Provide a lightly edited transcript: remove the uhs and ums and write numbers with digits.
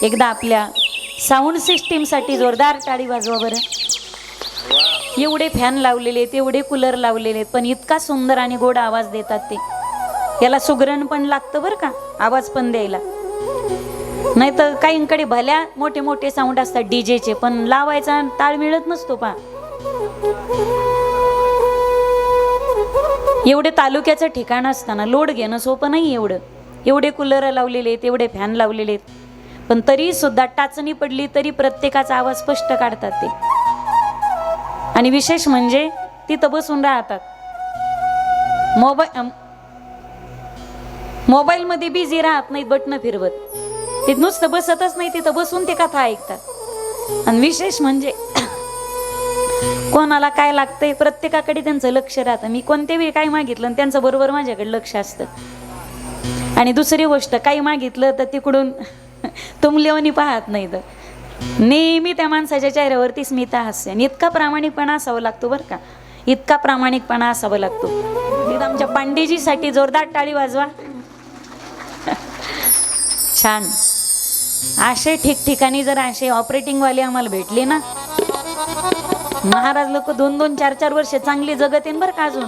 एकदा आपल्या साऊंड सिस्टीमसाठी जोरदार टाळी वाजवा बरं. एवढे फॅन लावलेले आहेत, एवढे कूलर लावलेले आहेत, पण इतका सुंदर आणि गोड आवाज देतात ते. याला सुगरण पण लागतं बरं का, आवाज पण द्यायला. नाही तर काहींकडे भल्या मोठे मोठे साऊंड असतात डीजेचे, पण लावायचा ताळ मिळत नसतो पा. एवढे तालुक्याचं ठिकाण असताना लोड घेणं सोपं नाही. एवढे कूलर लावलेले आहेत, एवढे फॅन लावलेले आहेत, पण तरी सुद्धा टाचणी पडली तरी प्रत्येकाचा आवाज स्पष्ट काढतात ते. आणि विशेष म्हणजे तिथं बसून राहतात. मोबाईल मध्ये बिझी राहत नाहीत, बटणं फिरवत. ते नुसतं बसतच नाही, तिथं बसून ते कथा ऐकतात. आणि विशेष म्हणजे कोणाला काय लागतंय प्रत्येकाकडे त्यांचं लक्ष राहतं. मी कोणत्या वेळी काय मागितलं आणि त्यांचं बरोबर माझ्याकडे लक्ष असतं. आणि दुसरी गोष्ट, काही मागितलं तर तिकडून तुमलेवणी पाहत नाही. तर नेहमी त्या माणसाच्या चेहऱ्यावरती स्मिता हास्य. आणि इतका प्रामाणिकपणा असावं लागतो बरं का, इतका प्रामाणिकपणा असावं लागतो. आमच्या पांडेजीसाठी जोरदार टाळी वाजवा. छान. असे ठिकठिकाणी जर असे ऑपरेटिंग वाले आम्हाला भेटले ना, महाराज लोक 2-2, 4-4 वर्ष चांगली जगत येईन बरं का. अजून